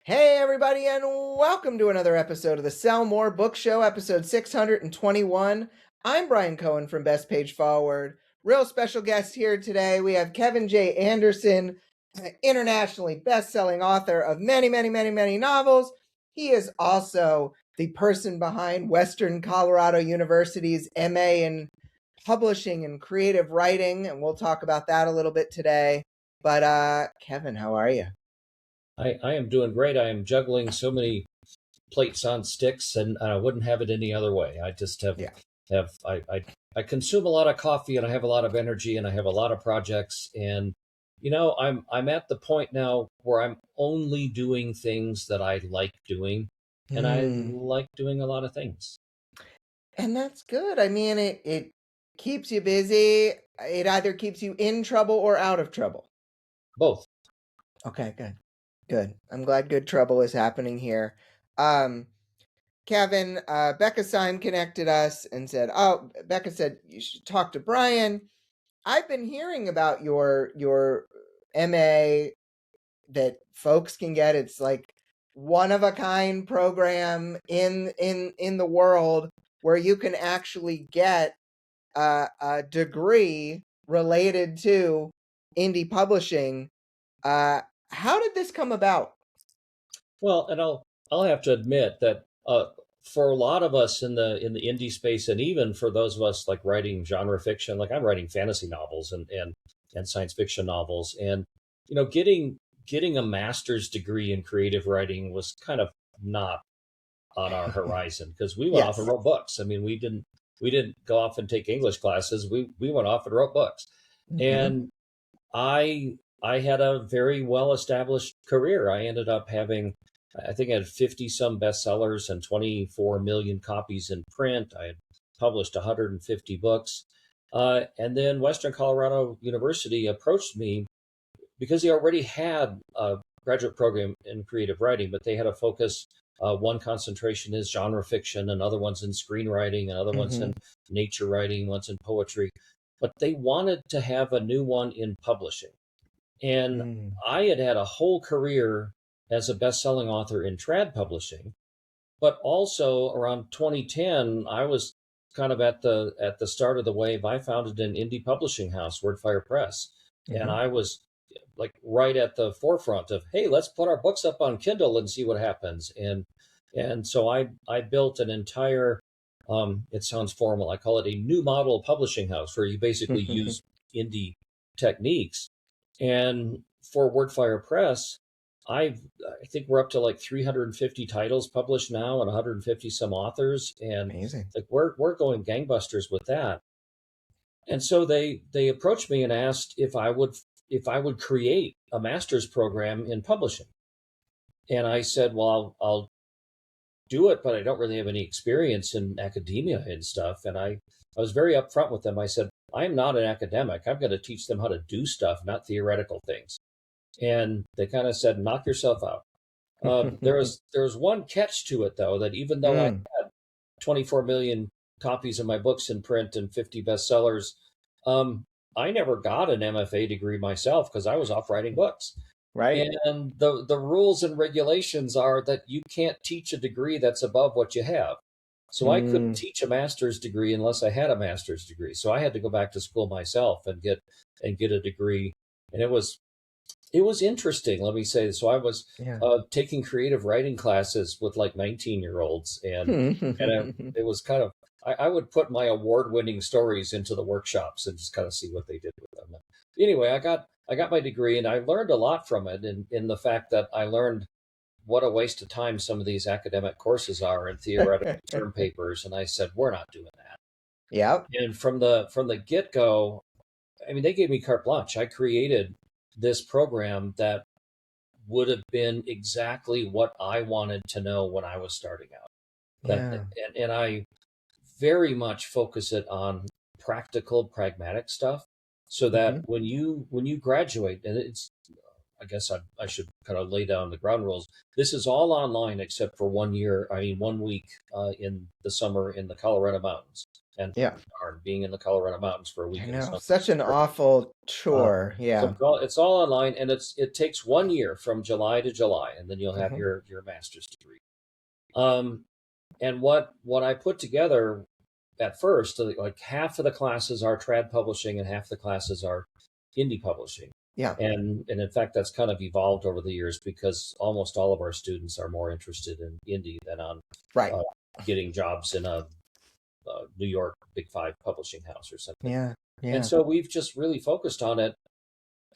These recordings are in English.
Hey, everybody, and welcome to another episode of the Sell More Book Show, episode 621. I'm Brian Cohen from Best Page Forward. Real special guest here today. We have Kevin J. Anderson, internationally best-selling author of many, many, many, many novels. He is also the person behind Western Colorado University's MA in Publishing and Creative Writing, and we'll talk about that a little bit today. But Kevin, how are you? I am doing great. I am juggling so many plates on sticks, and I wouldn't have it any other way. I just Yeah. I consume a lot of coffee, and I have a lot of energy, and I have a lot of projects, and I'm at the point now where I'm only doing things that I like doing, and I like doing a lot of things. And that's good. I mean, it keeps you busy. It either keeps you in trouble or out of trouble. Both. Okay, good. Good. I'm glad good trouble is happening here. Um, Kevin, Becca Syme connected us and said, "Oh, Becca said you should talk to Brian. I've been hearing about your MA that folks can get. It's like one of a kind program in the world where you can actually get a degree related to indie publishing. How did this come about? Well, and I'll have to admit that for a lot of us in the indie space, and even for those of us like writing genre fiction, like I'm writing fantasy novels and science fiction novels, and getting a master's degree in creative writing was kind of not on our horizon because we went off and Yes. wrote books. I mean, we didn't go off and take English classes. We went off and wrote books, Mm-hmm. and I had a very well established career. I ended up having, I think I had 50 some bestsellers and 24 million copies in print. I had published 150 books. And then Western Colorado University approached me because they already had a graduate program in creative writing, but they had a focus. One concentration is genre fiction, another one's in screenwriting, another one's Mm-hmm. in nature writing, one's in poetry. But they wanted to have a new one in publishing. And Mm. I had had a whole career as a best-selling author in trad publishing, but also around 2010, I was kind of at the start of the wave. I founded an indie publishing house, Wordfire Press, and Mm-hmm. I was like right at the forefront of, hey, let's put our books up on Kindle and see what happens. And so I built an entire it sounds formal. I call it a new model publishing house where you basically use indie techniques. And for Wordfire Press, I think we're up to like 350 titles published now and 150 some authors, and Amazing. like we're going gangbusters with that. And so they approached me and asked if I would create a master's program in publishing. And I said, well, I'll do it, but I don't really have any experience in academia and stuff. And I was very upfront with them. I said, I'm not an academic. I'm going to teach them how to do stuff, not theoretical things. And they kind of said, knock yourself out. There was one catch to it though, that even though I Mm. had 24 million copies of my books in print and 50 bestsellers, um, I never got an MFA degree myself because I was off writing books. Right. And the rules and regulations are that you can't teach a degree that's above what you have. So I couldn't Mm. teach a master's degree unless I had a master's degree. So I had to go back to school myself and get a degree. And it was interesting, let me say. So I was Yeah. taking creative writing classes with like 19-year-olds, and it was kind of I would put my award-winning stories into the workshops and just kind of see what they did with them. Anyway, I got my degree, and I learned a lot from it, in the fact that I learned what a waste of time some of these academic courses are and theoretical term papers, and I said we're not doing that. Yep. And from the get-go, I mean, they gave me carte blanche. I created this program that would have been exactly what I wanted to know when I was starting out. That Yeah. and I very much focus it on practical, pragmatic stuff, so that Mm-hmm. when you graduate, and it's I guess I should kind of lay down the ground rules. This is all online except for 1 year. I mean, 1 week in the summer in the Colorado mountains. And Yeah. darn, being in the Colorado mountains for a I week in the know. summer. Such an awful chore. So Yeah. it's all online, and it takes 1 year from July to July, and then you'll have Hmm. your master's degree. Um, and what I put together at first, like half of the classes are trad publishing and half the classes are indie publishing. Yeah. And in fact, that's kind of evolved over the years because almost all of our students are more interested in indie than on Right. uh, getting jobs in a New York Big Five publishing house or something. Yeah. And Yeah. so we've just really focused on it,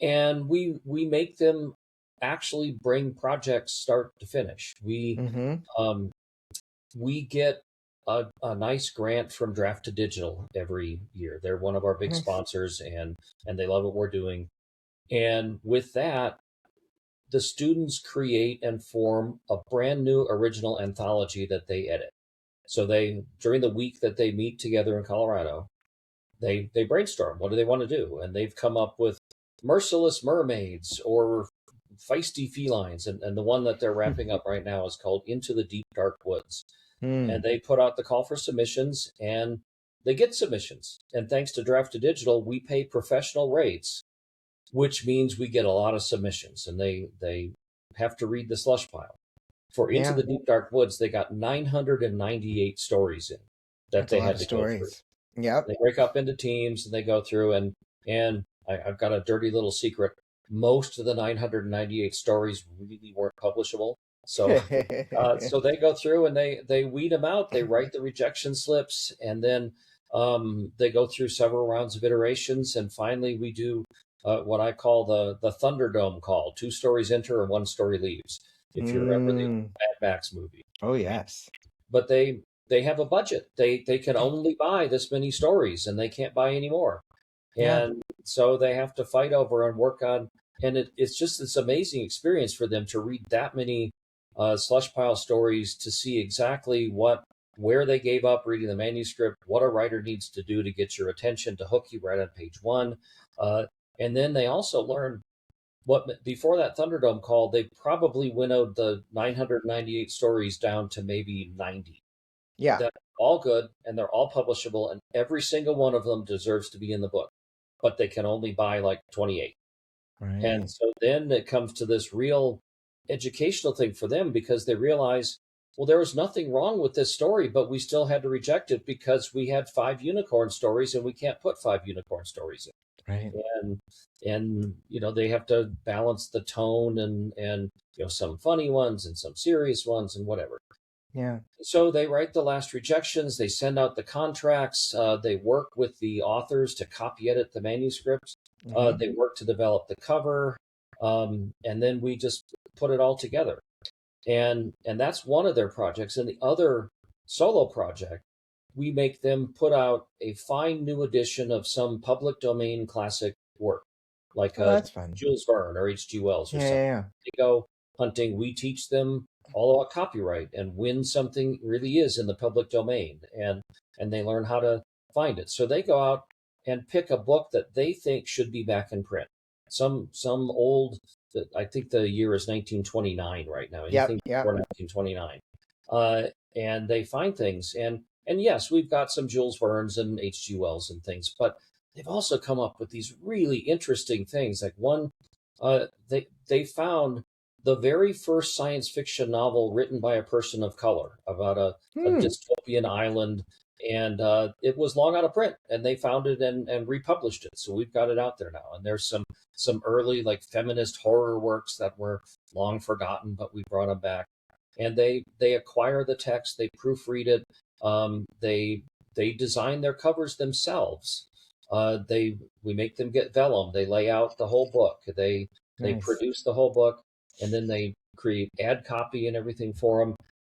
and we make them actually bring projects start to finish. Hmm. Um, we get a nice grant from Draft to Digital every year. They're one of our big Nice. sponsors, and they love what we're doing. And with that, the students create and form a brand new original anthology that they edit. So they, during the week that they meet together in Colorado, they brainstorm, what do they want to do, and they've come up with merciless mermaids or feisty felines, and the one that they're wrapping up right now is called Into the Deep Dark Woods. Mm. And they put out the call for submissions, and they get submissions, and thanks to Draft to Digital, we pay professional rates, which means we get a lot of submissions, and they have to read the slush pile. For Into Yeah. the Deep Dark Woods, they got 998 stories in that That's a they lot had of to go through. stories. Yep. They break up into teams and they go through, and I've got a dirty little secret. Most of the 998 stories really weren't publishable. So so they go through and they weed them out. They write the rejection slips, and then they go through several rounds of iterations, and finally we do what I call the Thunderdome call: 2 stories enter and 1 story leaves. If you remember the Mm. Mad Max movie, Oh, yes. but they have a budget. They can only buy this many stories, and they can't buy any more. Yeah. And so they have to fight over and work on. And it's just this amazing experience for them to read that many slush pile stories, to see exactly where they gave up reading the manuscript, what a writer needs to do to get your attention, to hook you right on page one. Uh, and then they also learn what, before that Thunderdome call, they probably winnowed the 998 stories down to maybe 90. Yeah. They're all good and they're all publishable, and every single one of them deserves to be in the book, but they can only buy like 28. And Right. so then it comes to this real educational thing for them, because they realize, well, there was nothing wrong with this story, but we still had to reject it because we had 5 unicorn stories and we can't put 5 unicorn stories in. Right. And they have to balance the tone, and some funny ones and some serious ones and whatever. Yeah. So they write the last rejections, they send out the contracts, they work with the authors to copy edit the manuscripts, Hmm. they work to develop the cover, and then we just put it all together. And that's one of their projects. And the other solo project, we make them put out a fine new edition of some public domain classic work, like Oh, that's fun. Jules Verne or H.G. Wells or Yeah. something. Yeah. They go hunting. We teach them all about copyright and when something really is in the public domain, and they learn how to find it. So they go out and pick a book that they think should be back in print. Some old, I think the year is 1929 right now. Yep. Anything Yep. before 1929, and they find things. And yes, we've got some Jules Verne's and H.G. Wells and things, but they've also come up with these really interesting things. Like one, they found the very first science fiction novel written by a person of color about a Hmm. dystopian island, and it was long out of print, and they found it and republished it. So we've got it out there now. And there's some early like feminist horror works that were long forgotten, but we brought them back. And they acquire the text, they proofread it, they design their covers themselves. We make them get vellum. They lay out the whole book. They Nice. produce the whole book, and then they create ad copy and everything for them.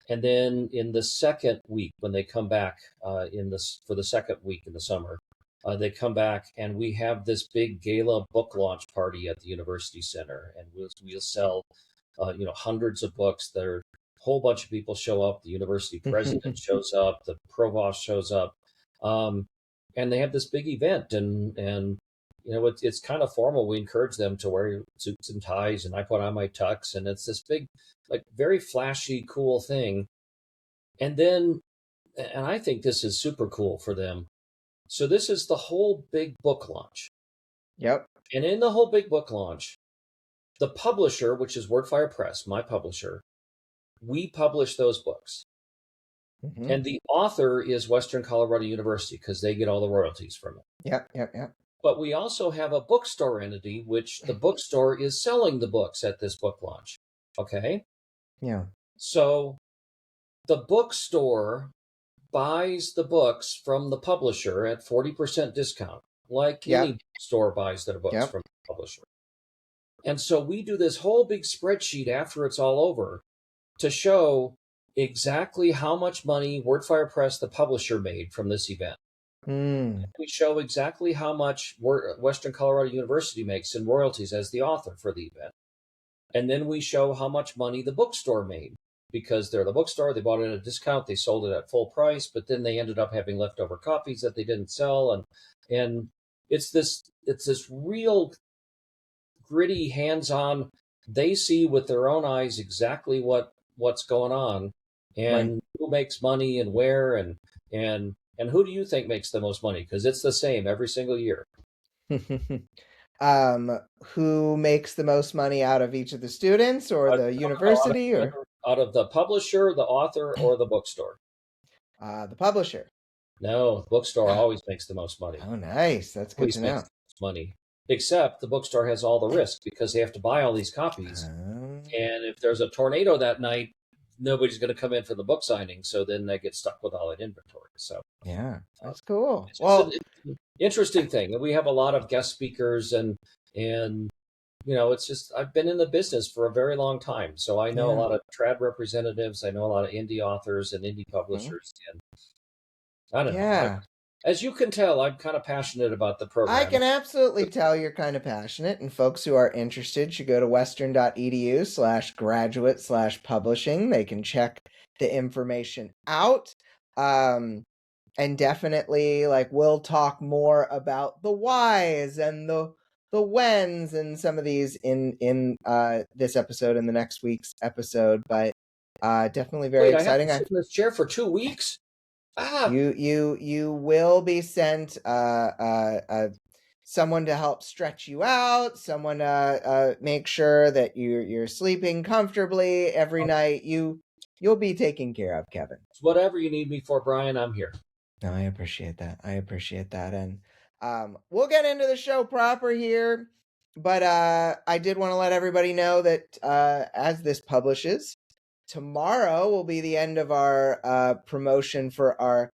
And then in the second week, when they come back for the second week in the summer, they come back and we have this big gala book launch party at the University Center, and we'll sell hundreds of books. There, a whole bunch of people show up. The university president shows up. The provost shows up, and they have this big event. And it's kind of formal. We encourage them to wear suits and ties, and I put on my tux, and it's this big, like very flashy, cool thing. And then, and I think this is super cool for them. So this is the whole big book launch. Yep. And in the whole big book launch, the publisher, which is Wordfire Press, my publisher, we publish those books. Mm-hmm. And the author is Western Colorado University because they get all the royalties from it. Yep. But we also have a bookstore entity, which the bookstore is selling the books at this book launch. Okay? Yeah. So the bookstore buys the books from the publisher at 40% discount, like any store buys their books from the publisher. And so we do this whole big spreadsheet after it's all over to show exactly how much money Wordfire Press, the publisher, made from this event. We show exactly how much Western Colorado University makes in royalties as the author for the event. And then we show how much money the bookstore made because they're the bookstore. They bought it at a discount. They sold it at full price, but then they ended up having leftover copies that they didn't sell. And it's this real gritty, hands-on. They see with their own eyes exactly what's going on and who makes money and where and who do you think makes the most money? Because it's the same every single year. Who makes the most money out of each of the students or the university or out of the publisher, the author, or the bookstore? The publisher. No, the bookstore always makes the most money. Oh, nice. That's good to know. Makes the most money. Except the bookstore has all the risk because they have to buy all these copies. And if there's a tornado that night, nobody's going to come in for the book signing. So then they get stuck with all that inventory. So yeah, that's cool. Well, it's an interesting thing. We have a lot of guest speakers and you know, it's just, I've been in the business for a very long time. So I know a lot of trad representatives. I know a lot of indie authors and indie publishers. And I don't know. As you can tell, I'm kind of passionate about the program. I can absolutely tell you're kind of passionate, and folks who are interested should go to western.edu/graduate/publishing. They can check the information out. And definitely, like, we'll talk more about the whys and the whens and some of these in this episode and the next week's episode. But definitely very exciting. I have to sit in this chair for 2 weeks. You will be sent someone to help stretch you out, someone to make sure that you're sleeping comfortably every night. You'll be taken care of, Kevin. Whatever you need me for, Brian, I'm here. No, I appreciate that. And we'll get into the show proper here, but I did want to let everybody know that as this publishes, tomorrow will be the end of our promotion for our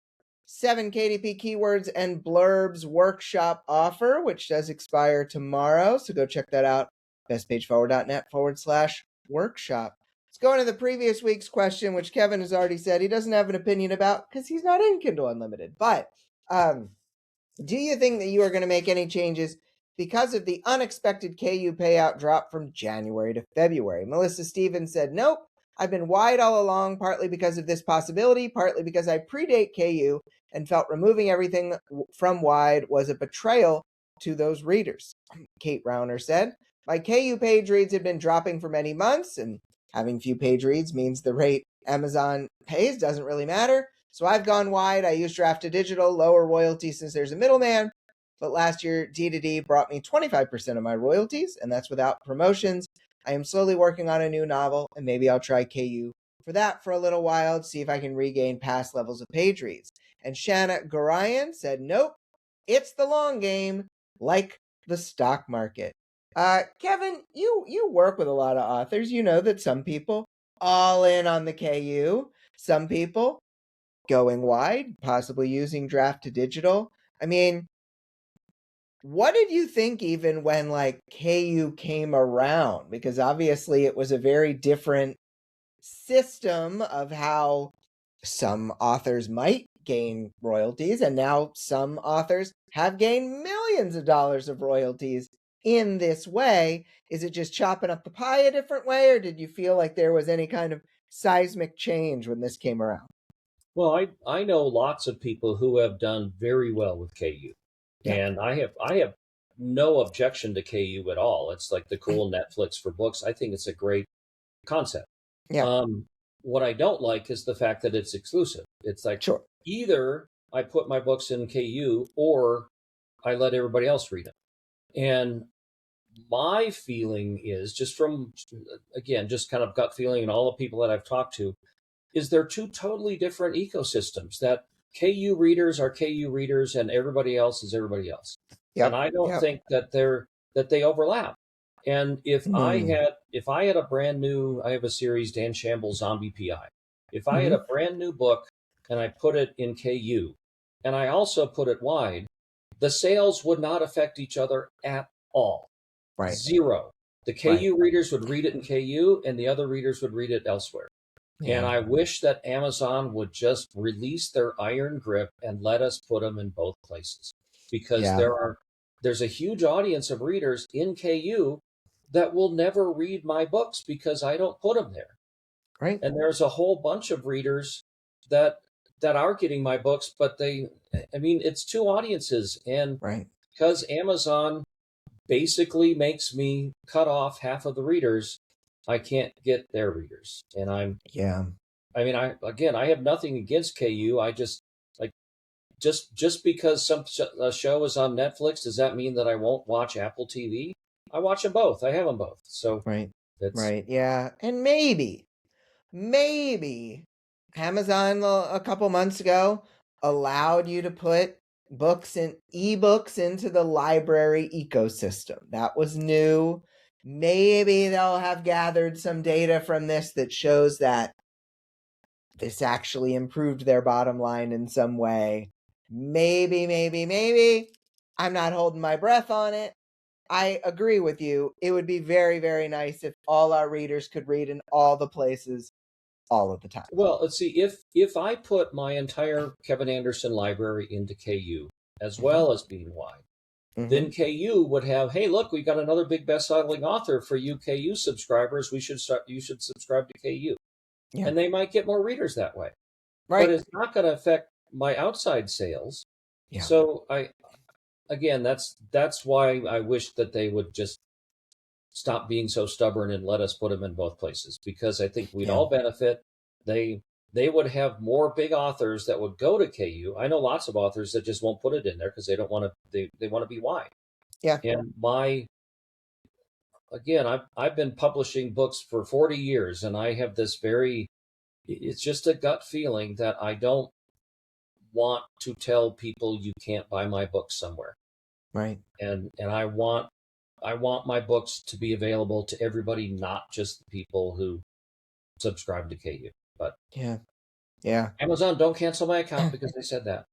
7 KDP keywords and blurbs workshop offer, which does expire tomorrow. So go check that out. bestpageforward.net/workshop. Let's go into the previous week's question, which Kevin has already said he doesn't have an opinion about because he's not in Kindle Unlimited. But do you think that you are going to make any changes because of the unexpected KU payout drop from January to February? Melissa Stevens said, nope. I've been wide all along, partly because of this possibility, partly because I predate KU and felt removing everything from wide was a betrayal to those readers. Kate Rauner said, my KU page reads had been dropping for many months, and having few page reads means the rate Amazon pays doesn't really matter. So I've gone wide. I use Draft2Digital, lower royalties since there's a middleman. But last year, D2D brought me 25% of my royalties, and that's without promotions. I am slowly working on a new novel, and maybe I'll try KU for that for a little while to see if I can regain past levels of page reads. And Shanna Garayan said, nope, it's the long game, like the stock market. Kevin, you work with a lot of authors. You know that some people all in on the KU, some people going wide, possibly using Draft2Digital. I mean, what did you think even when like KU came around? Because obviously it was a very different system of how some authors might gain royalties, and now some authors have gained millions of dollars of royalties in this way. Is it just chopping up the pie a different way, or did you feel like there was any kind of seismic change when this came around? Well, I know lots of people who have done very well with KU. And I have no objection to KU at all. It's like the cool Netflix for books. I think it's a great concept. What I don't like is the fact that it's exclusive. It's like either I put my books in KU or I let everybody else read them. And my feeling is just from, again, just kind of gut feeling and all the people that I've talked to, is they're two totally different ecosystems. That KU readers are KU readers and everybody else is everybody else. And Yep. I don't Yep. think that they overlap. And if I had a brand new, I have a series, Dan Shamble Zombie PI. If I had a brand new book and I put it in KU and I also put it wide, the sales would not affect each other at all. Right. Zero. The KU readers would read it in KU and the other readers would read it elsewhere. Yeah. And I wish that Amazon would just release their iron grip and let us put them in both places, because there's a huge audience of readers in KU that will never read my books because I don't put them there. Right. And there's a whole bunch of readers that are getting my books, but it's two audiences. And because Amazon basically makes me cut off half of the readers, I can't get their readers. And I have nothing against KU. I just just because a show is on Netflix, does that mean that I won't watch Apple TV? I watch them both. I have them both. So yeah. And maybe Amazon a couple months ago allowed you to put books and ebooks into the library ecosystem. That was new. Maybe they'll have gathered some data from this that shows that this actually improved their bottom line in some way. Maybe. I'm not holding my breath on it. I agree with you. It would be very, very nice if all our readers could read in all the places all of the time. Well, let's see. If I put my entire Kevin Anderson library into KU as well as being wide, then KU would have, hey, look, we got another big best-selling author for you KU subscribers. You should subscribe to KU. Yeah. And they might get more readers that way. Right. But it's not going to affect my outside sales. Yeah. So that's why I wish that they would just stop being so stubborn and let us put them in both places, because I think we'd all benefit. They would have more big authors that would go to KU. I know lots of authors that just won't put it in there because they don't want to. They want to be wide. Yeah. And I've been publishing books for 40 years, and I have this it's just a gut feeling that I don't want to tell people you can't buy my books somewhere. Right. And I want my books to be available to everybody, not just the people who subscribe to KU. But yeah. Amazon, don't cancel my account because they said that.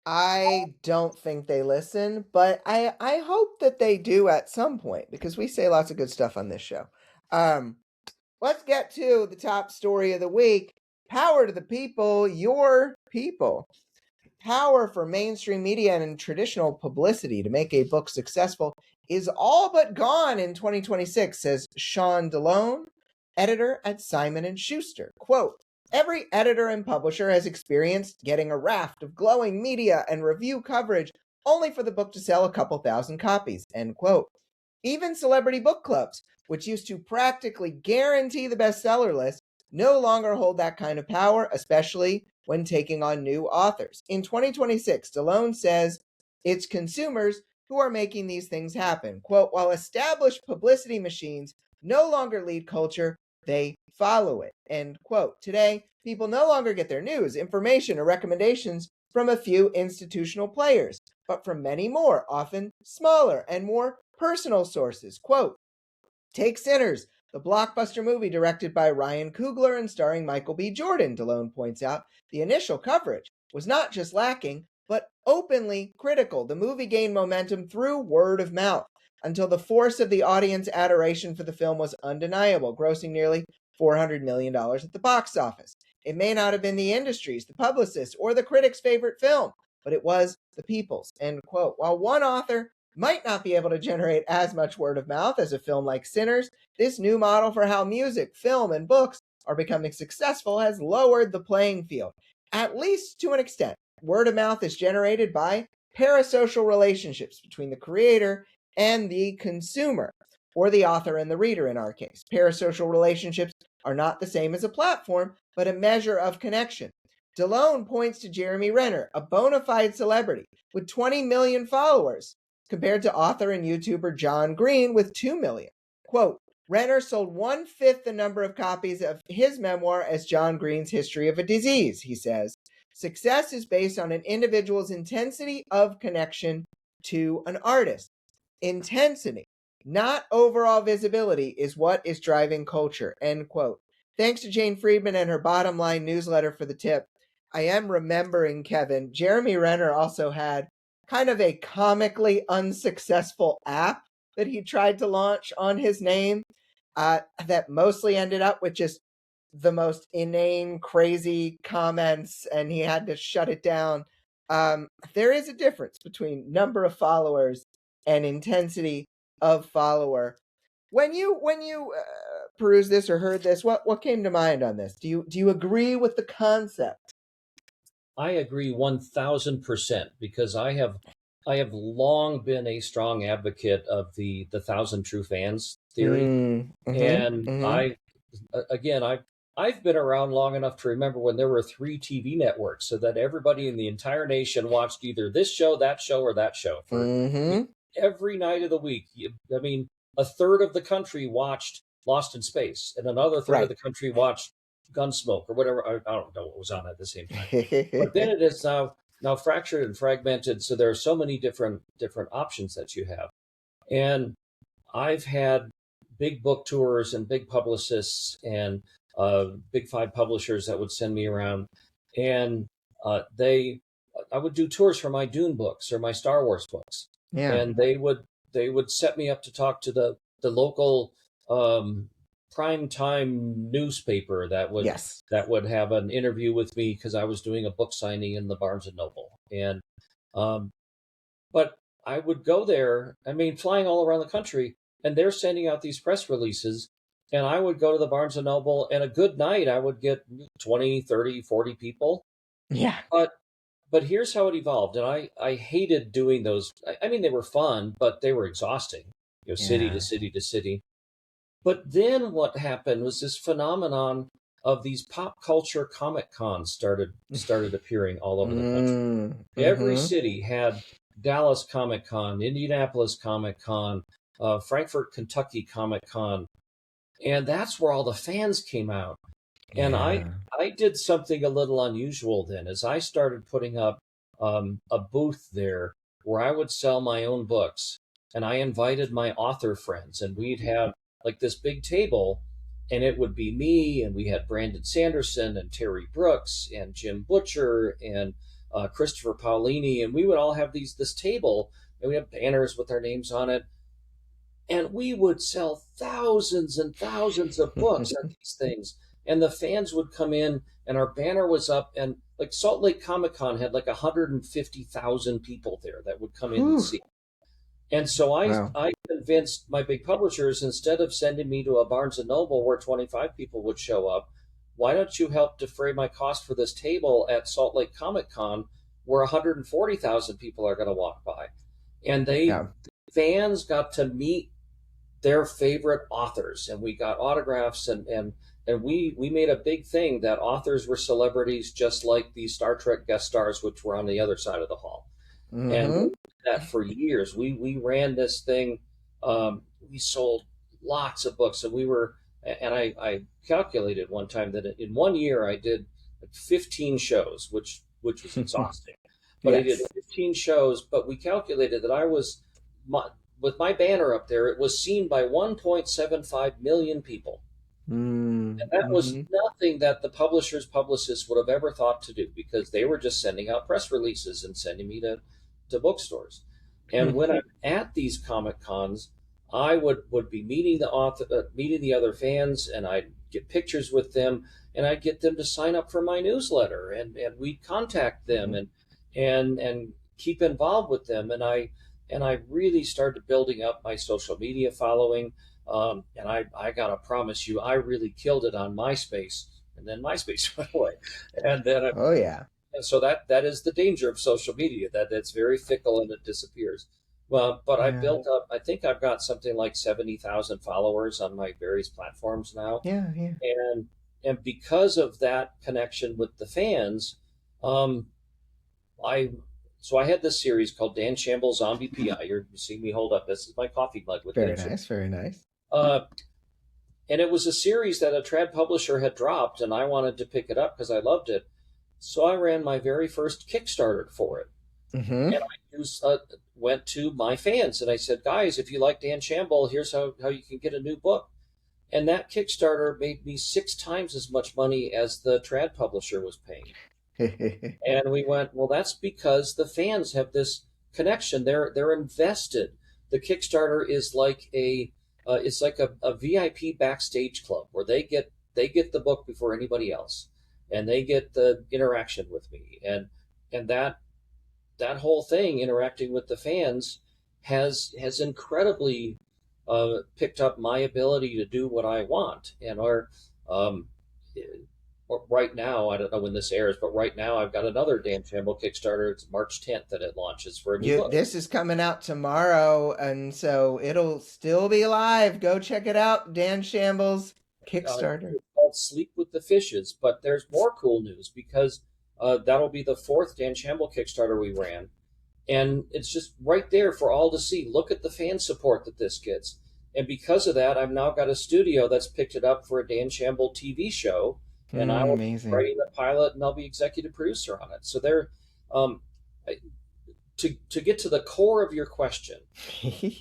I don't think they listen, but I hope that they do at some point, because we say lots of good stuff on this show. Let's get to the top story of the week. Power to the people, your people. Power for mainstream media and traditional publicity to make a book successful is all but gone in 2026, says Sean DeLone, editor at Simon & Schuster. Quote, every editor and publisher has experienced getting a raft of glowing media and review coverage only for the book to sell a couple thousand copies, end quote. Even celebrity book clubs, which used to practically guarantee the bestseller list, no longer hold that kind of power, especially when taking on new authors. In 2026, DeLone says it's consumers who are making these things happen. Quote, while established publicity machines no longer lead culture, they follow it, end quote. Today, people no longer get their news, information, or recommendations from a few institutional players, but from many more, often smaller and more personal sources. Quote, take Sinners, the blockbuster movie directed by Ryan Coogler and starring Michael B. Jordan, DeLone points out. The initial coverage was not just lacking, but openly critical. The movie gained momentum through word of mouth until the force of the audience adoration for the film was undeniable, grossing nearly $400 million at the box office. It may not have been the industry's, the publicist's, or the critic's favorite film, but it was the people's, end quote. While one author might not be able to generate as much word of mouth as a film like Sinners, this new model for how music, film, and books are becoming successful has lowered the playing field, at least to an extent. Word of mouth is generated by parasocial relationships between the creator and the consumer, or the author and the reader in our case. Parasocial relationships are not the same as a platform, but a measure of connection. Delone points to Jeremy Renner, a bona fide celebrity with 20 million followers, compared to author and YouTuber John Green with 2 million. Quote, Renner sold 1/5 the number of copies of his memoir as John Green's History of a Disease, he says. Success is based on an individual's intensity of connection to an artist. Intensity, not overall visibility, is what is driving culture, end quote. Thanks to Jane Friedman and her Bottom Line newsletter for the tip. I am remembering, Kevin, Jeremy Renner also had kind of a comically unsuccessful app that he tried to launch on his name that mostly ended up with just the most inane, crazy comments, and he had to shut it down. There is a difference between number of followers and intensity of follower. When you perused this or heard this, what came to mind on this? Do you agree with the concept? I agree 1000% because I have long been a strong advocate of the 1,000 true fans theory. And I've been around long enough to remember when there were 3 TV networks, so that everybody in the entire nation watched either this show, that show, or that show for every night of the week. I mean, a third of the country watched Lost in Space, and another third of the country watched Gunsmoke or whatever. I don't know what was on at the same time. But then it is now fractured and fragmented, so there are so many different options that you have. And I've had big book tours and big publicists and big 5 publishers that would send me around, and I would do tours for my Dune books or my Star Wars books, and they would set me up to talk to the local primetime newspaper that would have an interview with me because I was doing a book signing in the Barnes and Noble, and but I would go there. I mean, flying all around the country, and they're sending out these press releases. And I would go to the Barnes & Noble, and a good night, I would get 20, 30, 40 people. Yeah. But here's how it evolved. And I hated doing those. I mean, they were fun, but they were exhausting, city to city to city. But then what happened was this phenomenon of these pop culture Comic Cons started appearing all over the country. Every city had Dallas Comic Con, Indianapolis Comic Con, Frankfort, Kentucky Comic Con. And that's where all the fans came out. And I did something a little unusual then, as I started putting up a booth there where I would sell my own books. And I invited my author friends, and we'd have like this big table, and it would be me, and we had Brandon Sanderson and Terry Brooks and Jim Butcher and Christopher Paolini, and we would all have this table, and we have banners with our names on it. And we would sell thousands and thousands of books at these things. And the fans would come in, and our banner was up. And like Salt Lake Comic Con had like 150,000 people there that would come in and see. And so I convinced my big publishers, instead of sending me to a Barnes & Noble where 25 people would show up, why don't you help defray my cost for this table at Salt Lake Comic Con where 140,000 people are going to walk by? And fans got to meet their favorite authors, and we got autographs, and we made a big thing that authors were celebrities, just like the Star Trek guest stars, which were on the other side of the hall. And we did that for years. We ran this thing. We sold lots of books, and I calculated one time that in 1 year I did 15 shows, which was exhausting. But I did 15 shows, but we calculated that I was, with my banner up there, it was seen by 1.75 million people. And that was nothing that the publicists would have ever thought to do, because they were just sending out press releases and sending me to bookstores. And when I'm at these Comic Cons, I would be meeting the other fans, and I'd get pictures with them, and I'd get them to sign up for my newsletter, and we'd contact them and keep involved with them. And I really started building up my social media following. And I gotta promise you, I really killed it on MySpace, and then MySpace went away. And then and so that is the danger of social media, that it's very fickle and it disappears. Well, but I built up, I think I've got something like 70,000 followers on my various platforms now. And because of that connection with the fans, Um, I so I had this series called Dan Shamble Zombie PI. You're seeing me hold up. This is my coffee mug with Very Dan Shamble. nice, very nice. Uh, and it was a series that a trad publisher had dropped, and I wanted to pick it up because I loved it. So I ran my very first Kickstarter for it, Mm-hmm. and I went to my fans and I said, "Guys, if you like Dan Shamble, here's how you can get a new book." And that Kickstarter made me 6 times as much money as the trad publisher was paying. And we went, well, that's because the fans have this connection. They're invested. The Kickstarter is like it's like a VIP backstage club where they get the book before anybody else, and they get the interaction with me, and that whole thing interacting with the fans has incredibly picked up my ability to do what I want. And um, right now, I don't know when this airs, but right now I've got another Dan Shamble Kickstarter. It's March 10th that it launches for a new book. This is coming out tomorrow, and so it'll still be live. Go check it out, Dan Shamble's Kickstarter. It's called Sleep with the Fishes, but there's more cool news because that'll be the fourth Dan Shamble Kickstarter we ran. And it's just right there for all to see. Look at the fan support that this gets. And because of that, I've now got a studio that's picked it up for a Dan Shamble TV show. And I will be Amazing. writing the pilot and I'll be executive producer on it. So um, to get to the core of your question,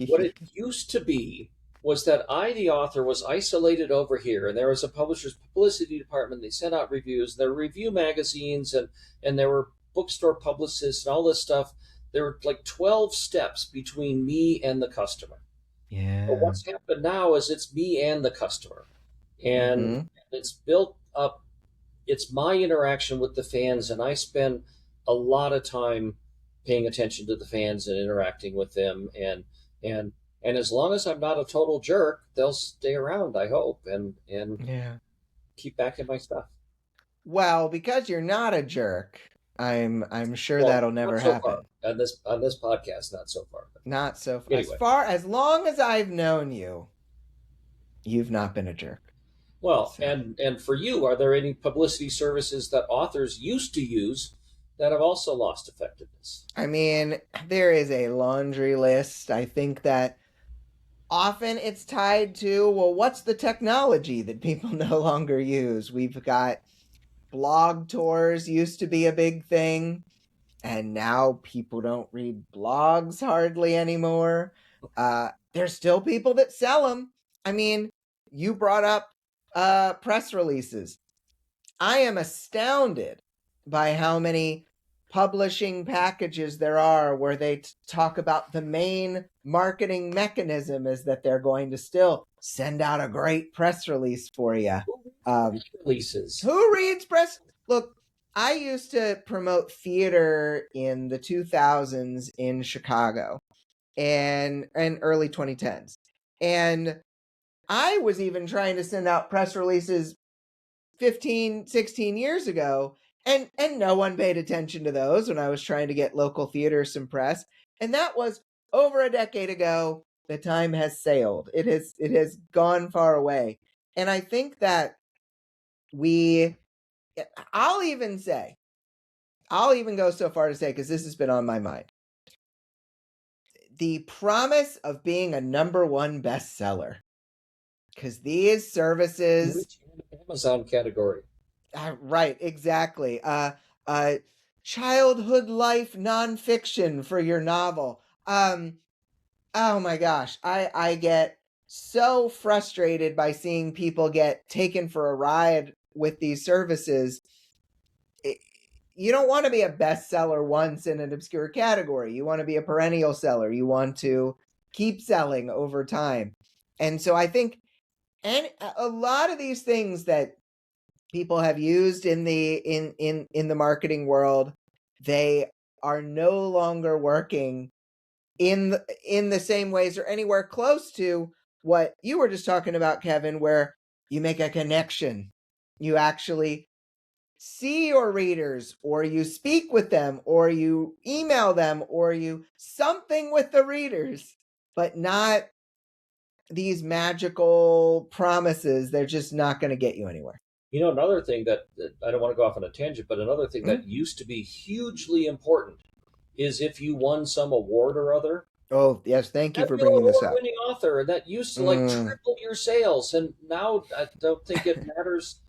what it used to be was that I, the author, was isolated over here, and there was a publisher's publicity department. They sent out reviews. There were review magazines, and there were bookstore publicists and all this stuff. There were like 12 steps between me and the customer. Yeah. But what's happened now is it's me and the customer, and it's built up. It's my interaction with the fans, and I spend a lot of time paying attention to the fans and interacting with them, and and as long as I'm not a total jerk, they'll stay around, I hope, and Yeah. keep backing my stuff. Well, because you're not a jerk, I'm sure Well, that'll never not so happen. far. On this podcast, not so far. Not so far. Anyway. As long as I've known you, you've not been a jerk. Well, So. and for you, are there any publicity services that authors used to use that have also lost effectiveness? I mean, there is a laundry list. I think that often it's tied to, well, what's the technology that people no longer use? We've got blog tours used to be a big thing, and now people don't read blogs hardly anymore. There's still people that sell them. I mean, you brought up press releases. I am astounded by how many publishing packages there are where they talk about the main marketing mechanism is that they're going to still send out a great press release for you. Releases. Who reads press? Look, I used to promote theater in the 2000s in Chicago and early 2010s. And I was even trying to send out press releases 15, 16 years ago, and no one paid attention to those when I was trying to get local theater some press. And that was over a decade ago. The time has sailed. It has gone far away. And I think that I'll even go so far to say, because this has been on my mind, the promise of being a #1 bestseller. Because these services, Amazon category. Right, exactly. Childhood life nonfiction for your novel. Oh my gosh, I get so frustrated by seeing people get taken for a ride with these services. You don't want to be a bestseller once in an obscure category. You want to be a perennial seller. You want to keep selling over time. And so I think a lot of these things that people have used in the marketing world, they are no longer working in the same ways or anywhere close to what you were just talking about, Kevin, where you make a connection. You actually see your readers, or you speak with them, or you email them, or you something with the readers, but not these magical promises. They're just not going to get you anywhere. Another thing that I don't want to go off on a tangent, but another thing that Mm. used to be hugely important is if you won some award or other, Oh, yes. Thank you have for you an bringing this up. award-winning author, and that used to like Mm, triple your sales. And now I don't think it matters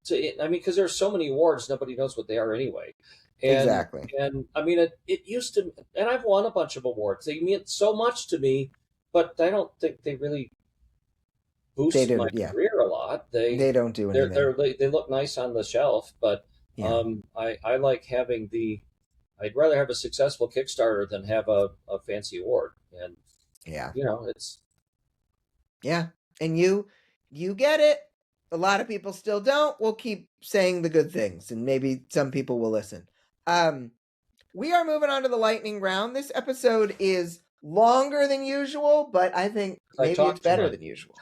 I mean, because there's so many awards, nobody knows what they are anyway. And exactly. and I mean, it used to, and I've won a bunch of awards. They mean so much to me, but I don't think they really They boost do. my Yeah. career a lot. They don't do anything. They look nice on the shelf, but Yeah. I like having the. I'd rather have a successful Kickstarter than have a fancy award. And Yeah. it's Yeah. And you get it. A lot of people still don't. We'll keep saying the good things and maybe some people will listen. We are moving on to the lightning round. This episode is longer than usual, but I think I maybe it's talk too better much. than usual.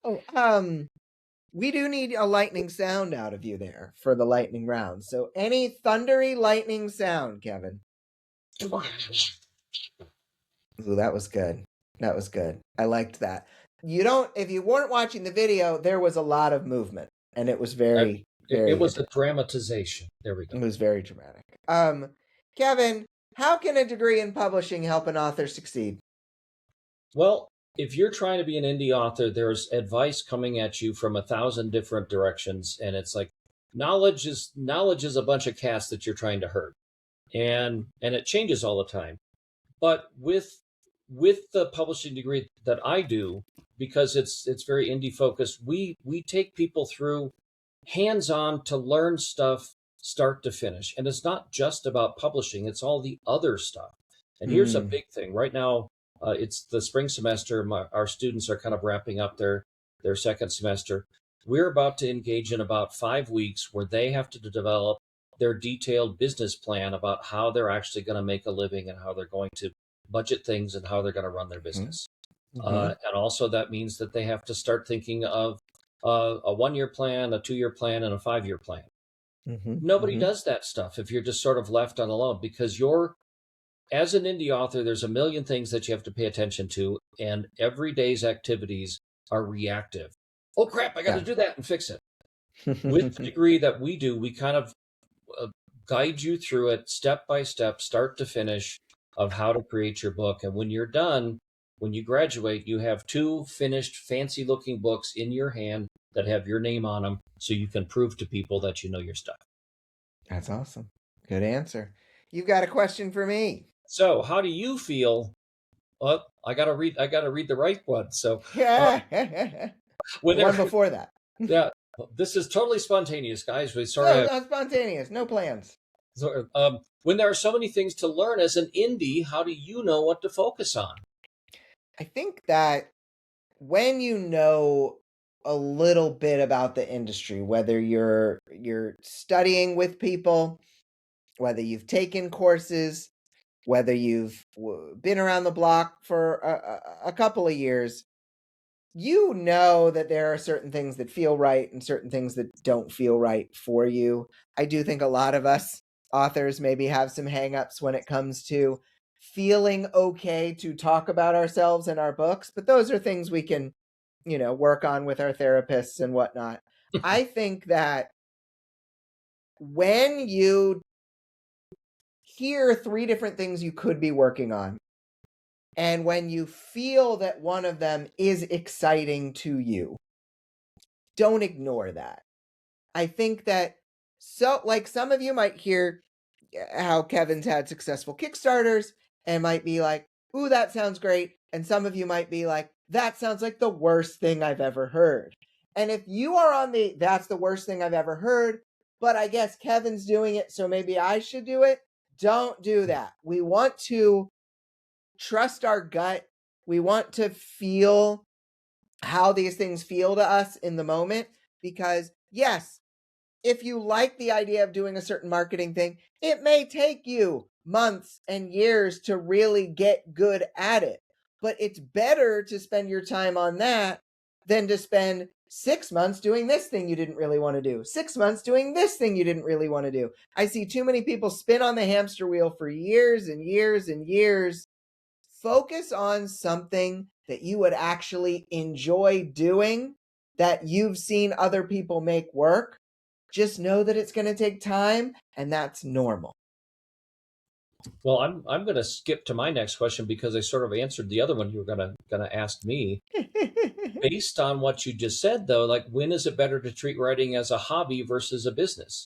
Oh, we do need a lightning sound out of you there for the lightning round. So any thundery lightning sound, Kevin. Ooh, that was good. That was good. I liked that. If you weren't watching the video, there was a lot of movement and it was very, It very, was a dramatization. There we go. it was very dramatic. Kevin, how can a degree in publishing help an author succeed? Well, if you're trying to be an indie author, there's advice coming at you from 1,000 different directions, and it's like knowledge is a bunch of cats that you're trying to herd, and it changes all the time. But with the publishing degree that I do, because it's very indie focused, we take people through hands on to learn stuff start to finish, and it's not just about publishing; it's all the other stuff. And here's a big thing right now. It's the spring semester. Our students are kind of wrapping up their second semester. We're about to engage in about 5 weeks where they have to develop their detailed business plan about how they're actually going to make a living and how they're going to budget things and how they're going to run their business. Mm-hmm. And also that means that they have to start thinking of a 1 year plan, a 2 year plan, and a 5 year plan. Mm-hmm. Nobody Mm-hmm. does that stuff if you're just sort of left on alone, because as an indie author, there's a million things that you have to pay attention to, and every day's activities are reactive. Oh crap, I got to do that and fix it. With the degree that we do, we kind of guide you through it step by step, start to finish, of how to create your book. And when you're done, when you graduate, you have 2 finished, fancy looking books in your hand that have your name on them, so you can prove to people that you know your stuff. That's awesome. Good answer. You've got a question for me. So, how do you feel? Well, I gotta read the right one. So, Yeah. when The one before that. yeah, this is totally spontaneous, guys. We sort of No, spontaneous. No plans. when there are so many things to learn as an indie, how do you know what to focus on? I think that when you know a little bit about the industry, whether you're studying with people, whether you've taken courses, whether you've been around the block for a couple of years, you know that there are certain things that feel right and certain things that don't feel right for you. I do think a lot of us authors maybe have some hangups when it comes to feeling okay to talk about ourselves and our books, but those are things we can, work on with our therapists and whatnot. I think that when you hear 3 different things you could be working on, and when you feel that one of them is exciting to you, don't ignore that. I think that some of you might hear how Kevin's had successful Kickstarters and might be like, ooh, that sounds great. And some of you might be like, that sounds like the worst thing I've ever heard. And if you are on that's the worst thing I've ever heard, but I guess Kevin's doing it, so maybe I should do it. Don't do that. We want to trust our gut. We want to feel how these things feel to us in the moment, because yes, if you like the idea of doing a certain marketing thing, it may take you months and years to really get good at it. But it's better to spend your time on that than to spend 6 months doing this thing you didn't really want to do, 6 months doing this thing you didn't really want to do. I see too many people spin on the hamster wheel for years and years and years. Focus on something that you would actually enjoy doing that you've seen other people make work, just know that it's going to take time, and that's normal. Well, I'm going to skip to my next question because I sort of answered the other one you were going to ask me. Based on what you just said, though, like, when is it better to treat writing as a hobby versus a business?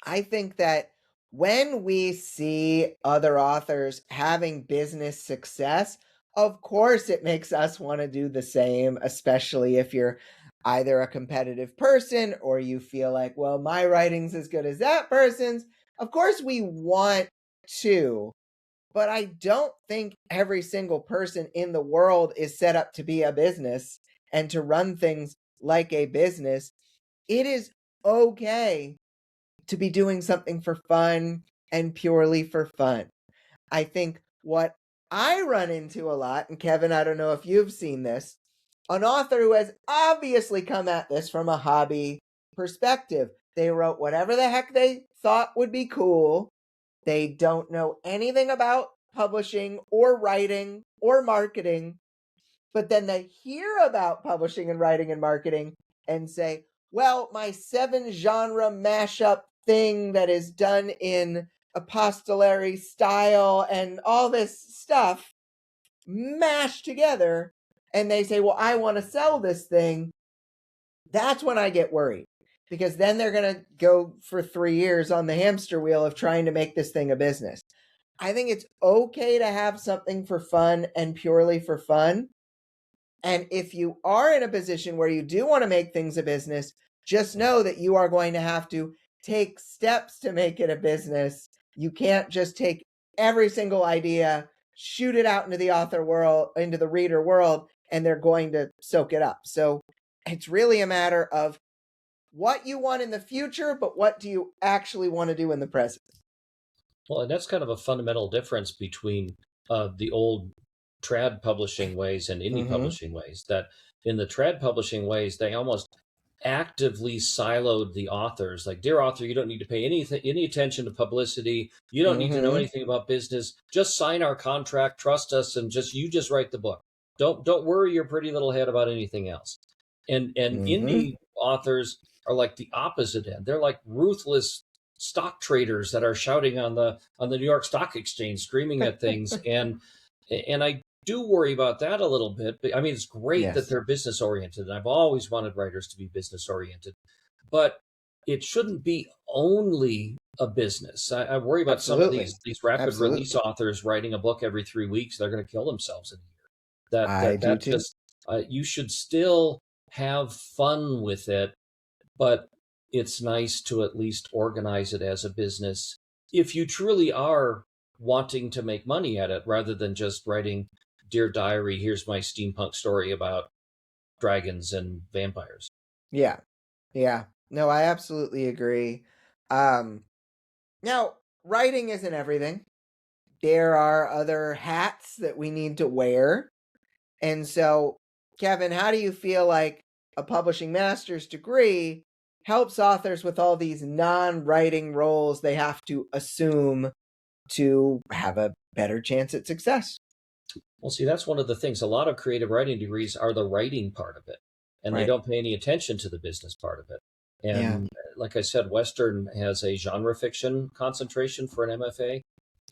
I think that when we see other authors having business success, of course it makes us want to do the same, especially if you're either a competitive person or you feel like, well, my writing's as good as that person's. Of course we want to, but I don't think every single person in the world is set up to be a business and to run things like a business. It is okay to be doing something for fun and purely for fun. I think what I run into a lot, and Kevin, I don't know if you've seen this, an author who has obviously come at this from a hobby perspective. They wrote whatever the heck they thought would be cool. They don't know anything about publishing or writing or marketing, but then they hear about publishing and writing and marketing and say, well, my 7 genre mashup thing that is done in epistolary style and all this stuff mashed together. And they say, well, I want to sell this thing. That's when I get worried, because then they're going to go for 3 years on the hamster wheel of trying to make this thing a business. I think it's okay to have something for fun and purely for fun. And if you are in a position where you do want to make things a business, just know that you are going to have to take steps to make it a business. You can't just take every single idea, shoot it out into the author world, into the reader world, and they're going to soak it up. So it's really a matter of what you want in the future, but what do you actually want to do in the present? Well, and that's kind of a fundamental difference between the old trad publishing ways and indie Mm-hmm. publishing ways. That in the trad publishing ways, they almost actively siloed the authors. Like, dear author, you don't need to pay any attention to publicity. You don't need to know Mm-hmm. anything about business. Just sign our contract, trust us, and just write the book. Don't worry your pretty little head about anything else. And Mm-hmm. indie authors are like the opposite end. They're like ruthless stock traders that are shouting on the New York Stock Exchange, screaming at things. And I do worry about that a little bit. I mean, it's great that Yes, they're business oriented, and I've always wanted writers to be business oriented, but it shouldn't be only a business. I worry about some of absolutely. these rapid release Absolutely. authors writing a book every 3 weeks. They're going to kill themselves in a year. I do That too. just you should still have fun with it, but it's nice to at least organize it as a business if you truly are wanting to make money at it rather than just writing, dear diary, here's my steampunk story about dragons and vampires. Yeah. Yeah. No, I absolutely agree. Um, Now, writing isn't everything. There are other hats that we need to wear. And so, Kevin, how do you feel like a publishing master's degree helps authors with all these non writing roles they have to assume to have a better chance at success? Well, see, that's one of the things. A lot of creative writing degrees are the writing part of it, and they Right. don't pay any attention to the business part of it. Yeah. And like I said, Western has a genre fiction concentration for an MFA.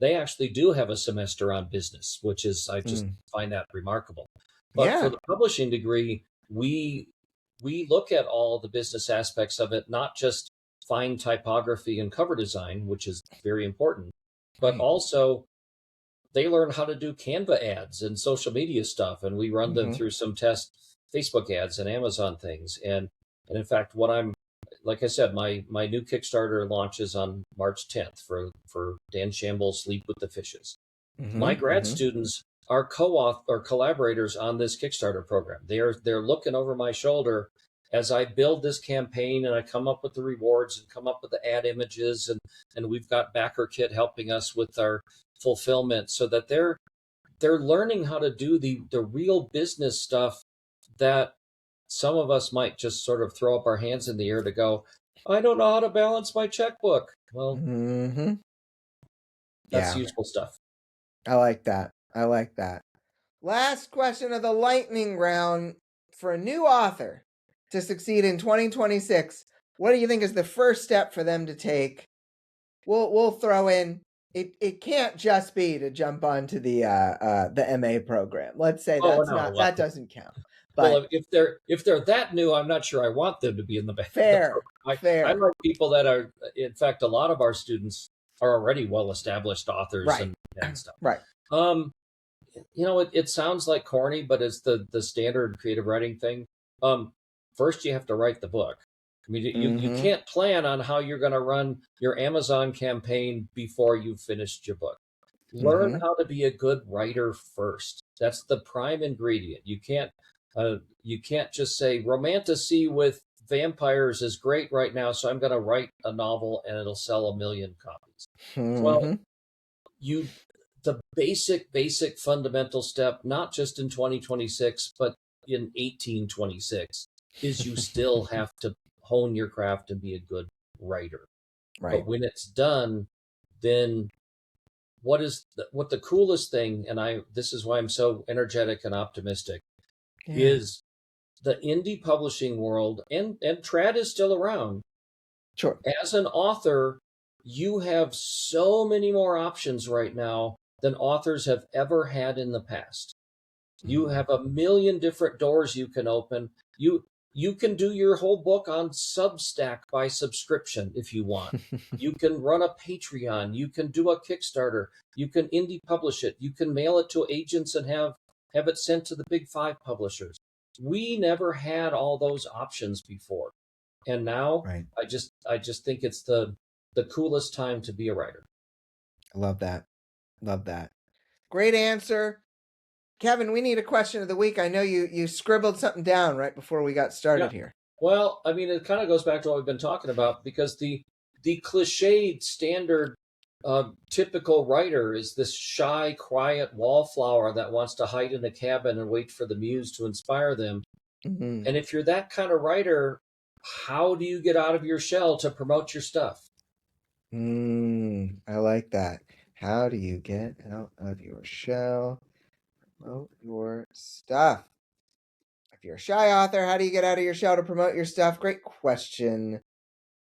They actually do have a semester on business, which is, I just Mm. find that remarkable. But for Yeah. the publishing degree, we look at all the business aspects of it, not just fine typography and cover design, which is very important, but Right. also they learn how to do Canva ads and social media stuff, and we run them Mm-hmm. through some test Facebook ads and Amazon things. And in fact, what I'm like I said, my new Kickstarter launches on March 10th for Dan Shamble's Sleep with the Fishes. My Mm-hmm. grad Mm-hmm. students are co-author or collaborators on this Kickstarter program. They're looking over my shoulder as I build this campaign and I come up with the rewards and come up with the ad images, and we've got BackerKit helping us with our fulfillment, so that they're learning how to do the real business stuff that some of us might just sort of throw up our hands in the air to go, I don't know how to balance my checkbook. Well, Mm-hmm. that's Yeah. useful stuff. I like that. I like that. Last question of the lightning round. for a new author to succeed in 2026, what do you think is the first step for them to take? We'll throw in it can't just be to jump onto the MA program. Let's say that doesn't count. But well, if they're that new, I'm not sure I want them to be in the back. Fair. I like people that are. In fact, a lot of our students are already well-established authors and stuff. Right. It sounds like corny, but it's the standard creative writing thing. First, you have to write the book. I mean, you can't plan on how you're going to run your Amazon campaign before you've finished your book. Learn how to be a good writer first. That's the prime ingredient. You can't just say romantasy with vampires is great right now, so I'm going to write a novel and it'll sell 1 million copies. Well, the basic fundamental step, not just in 2026, but in 1826, is you still have to hone your craft and be a good writer. Right. But when it's done, then what the coolest thing, and this is why I'm so energetic and optimistic, is the indie publishing world, and trad is still around. Sure. As an author, you have so many more options right now than authors have ever had in the past. You have 1 million different doors you can open. You can do your whole book on Substack by subscription if you want. You can run a Patreon. You can do a Kickstarter. You can indie publish it. You can mail it to agents and have it sent to the big 5 publishers. We never had all those options before. And now I just think it's the coolest time to be a writer. I love that. Great answer. Kevin, we need a question of the week. I know you scribbled something down right before we got started here. Well, I mean, it kind of goes back to what we've been talking about, because the cliched standard typical writer is this shy, quiet wallflower that wants to hide in a cabin and wait for the muse to inspire them. And if you're that kind of writer, how do you get out of your shell to promote your stuff? I like that. How do you get out of your shell? Promote your stuff. If you're a shy author, how do you get out of your shell to promote your stuff? Great question.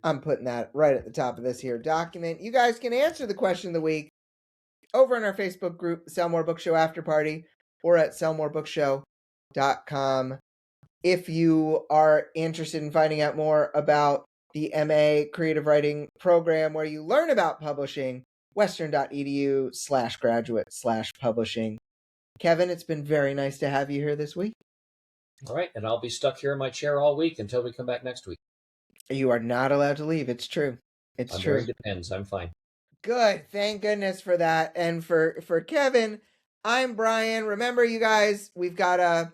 I'm putting that right at the top of this here document. You guys can answer the question of the week over in our Facebook group, the Sell More Book Show After Party, or at sellmorebookshow.com. If you are interested in finding out more about the MA Creative Writing program where you learn about publishing, western.edu/graduate/publishing. Kevin, it's been very nice to have you here this week. All right, and I'll be stuck here in my chair all week until we come back next week. You are not allowed to leave. It's true. It's true. It depends. I'm fine. Good. Thank goodness for that. And for Kevin, I'm Brian. Remember, you guys, we've got a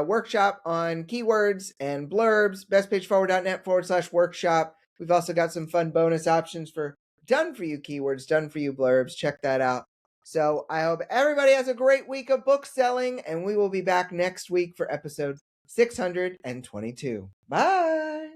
workshop on keywords and blurbs, bestpageforward.net/workshop. We've also got some fun bonus options for done for you keywords, done for you blurbs. Check that out. So I hope everybody has a great week of book selling, and we will be back next week for episode 622. Bye.